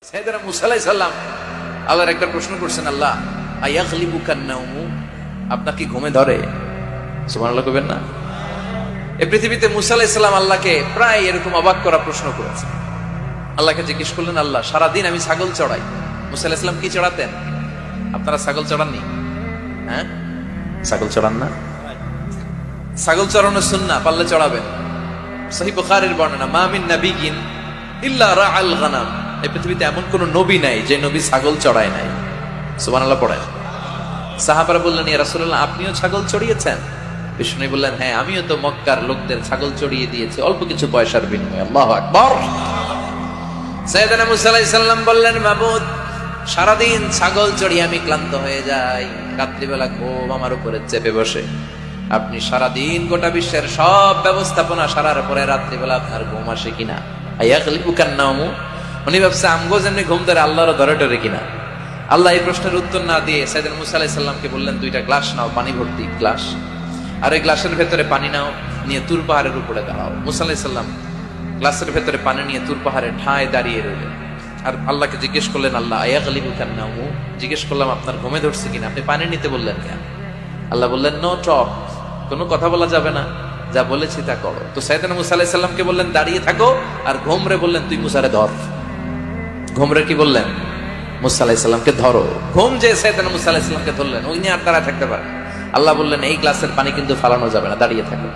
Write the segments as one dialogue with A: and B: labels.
A: সাইয়েদনা মুসা আলাইহিস সালাম আল্লাহর একটা প্রশ্ন করছেন, আল্লাহ আয়াগলিবুকান নাউমু, আপনাকে ঘুমে ধরে? সুবহানাল্লাহ কইবেন না? এই পৃথিবীতে মুসা আলাইহিস সালাম আল্লাহকে প্রায় এরকম অবাক করা প্রশ্ন করেছেন। আল্লাহকে জিজ্ঞেস করলেন, আল্লাহ সারাদিন আমি ছাগল চড়াই। মুসা আলাইহিস সালাম কি চড়াতেন? আপনারা ছাগল চড়াননি? হ্যাঁ, ছাগল চড়ান না? ছাগল চড়ানো সুন্নাহ, পারলে চড়াবেন। সহিহ বুখারীর বর্ণনা, মা মিন নাবিয়্যিন ইল্লা রাআল গানাম, এই পৃথিবীতে এমন কোন নবী নাই যে নবী ছাগল চড়ায় নাই। সুবহানাল্লাহ পড়েন। সাহাবারা বললেন, ইয়া রাসূলুল্লাহ, আপনিও ছাগল চড়িয়েছেন? বিষ্ণু বললেন, হ্যাঁ, আমিও তো মক্কার লোকদের ছাগল চড়িয়ে দিয়েছি অল্প কিছু পয়সার বিনিময়ে। আল্লাহু আকবার। সাইয়েদনা মুসা আলাইহিস সালাম বললেন, মাবুদ, সারাদিন ছাগল চড়িয়ে আমি ক্লান্ত হয়ে যাই, রাত্রিবেলা ঘুম আমার উপরে চেপে বসে। আপনি সারাদিন গোটা বিশ্বের সব ব্যবস্থাপনা সারার পরে রাত্রিবেলা আপনার ঘুম আসে কিনা? আয়াগলিবুকান নাউমু, উনি ভাবছে আমগো যেমনি ঘুম ধরে আল্লাহরও ধরে টরে কিনা। আল্লাহ এই প্রশ্নের উত্তর না দিয়ে সাইয়েদনা মুসা আলাইহিস সালামকে বললেন, দুইটা গ্লাস নাও, পানি ভর্তি গ্লাস, আর এই গ্লাসের ভেতরে পানি নাও, নিয়ে তুর পাহাড়ের উপরে দাঁড়াও। মুসা আলাইহিস সালাম গ্লাসের ভেতরে পানি নিয়ে তুর পাহাড়ে ঠায় দাঁড়িয়ে রইলেন। আর আল্লাহকে জিজ্ঞেস করলেন, আল্লাহ আয়াগলিবুকান নাউমু, জিজ্ঞেস করলাম আপনার ঘুমে ধরছে কিনা, আপনি পানি নিতে বললেন কেন? আল্লাহ বললেন, নো টক, কোনো কথা বলা যাবে না, যা বলেছি তা করো। তো সাইয়েদনা মুসা আলাইহিস সালামকে বললেন দাঁড়িয়ে থাকো, আর ঘুমরে বললেন তুই মুসারে ধর। ঘুমরে কি বললেন? মুসা আলাইহিস সালামকে ধরো। ঘুম যে সাইয়েদনা মুসা আলাইহিস সালামকে ধরলেন, ওই নিয়ে আর দাঁড়ায় থাকতে পারে। আল্লাহ বললেন, এই গ্লাসের পানি কিন্তু ফালানো যাবে না, দাঁড়িয়ে থাকো।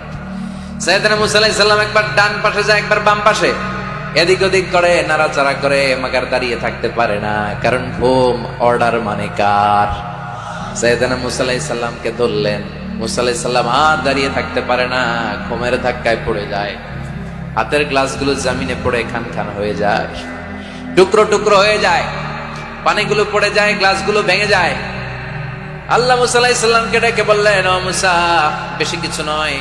A: সাইয়েদনা মুসা আলাইহিস সালাম একবার ডান পাশে যায়, একবার বাম পাশে, এদিক ওদিক করে, নাড়াচাড়া করে, মাগার দাঁড়িয়ে থাকতে পারে না, কারণ ঘুম অর্ডার মানে কার? সাইয়েদনা মুসা আলাইহিস সালামকে ধরলেন। মুসা আলাইহিস সালাম আর দাঁড়িয়ে থাকতে পারে না, ঘুমের ধাক্কায় পড়ে যায়। হাতের গ্লাসগুলো জমিনে পড়ে খান খান হয়ে যায়, টুকরো টুকরো হয়ে যায়, পানিগুলো পড়ে যায়, গ্লাসগুলো ভেঙে যায়। আল্লাহ মুসা আলাইহিস সালামকে ডেকে বললেন, ও মুসা, বেশি কিছু নয়,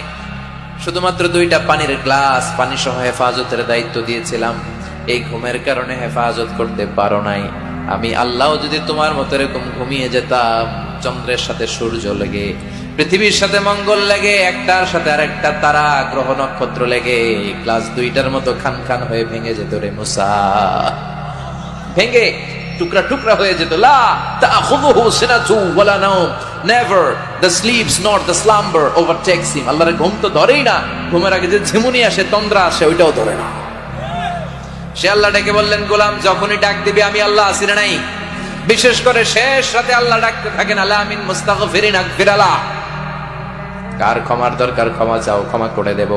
A: শুধুমাত্র দুইটা পানির গ্লাস, পানি সহ হেফাজতের দায়িত্ব দিয়েছিলাম, এই ঘুমের কারণে হেফাজত করতে পারো নাই। আমি আল্লাহ যদি তোমার মতো এরকম ঘুমিয়ে যেতাম, চন্দ্রের সাথে সূর্য লেগে, পৃথিবীর সাথে মঙ্গল লেগে, একটার সাথে আরেকটা তারা গ্রহ নক্ষত্র লেগে গ্লাস দুইটার মতো খান খান হয়ে ভেঙে যেত রে মুসা, ভেঙে টুকরা টুকরা হয়ে যেত। লা তাখুযুহু সিনাতু ওয়ালা নাওম, never the sleeps not the slumber overtakes him. আল্লাহর ঘুম তো ধরেই না, ঘুমের আগে যে ঝিমুনি আসে, তন্দ্রা আসে, ওইটাও ধরে না। সে আল্লাহ ডেকে বললেন, গোলাম, যখনই ডাক দিবি আমি আল্লাহ আছি না নাই? বিশেষ করে শেষ রাতে আল্লাহ ডাকতে থাকেন, আলা মিন মুস্তাগফিরিন আগফিরালা, কার ক্ষমার দরকার ক্ষমা চাও, ক্ষমা করে দেব।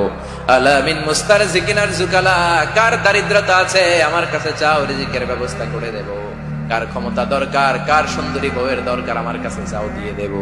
A: আলা মিন মুস্তারজিকিন আরজুকালা, কার দারিদ্রতা আছে আমার কাছে চাও, রিজিকের ব্যবস্থা করে দেব। কার ক্ষমতা দরকার, কার সুন্দরী বউয়ের দরকার, আমার কাছে চাও, দিয়ে দেব।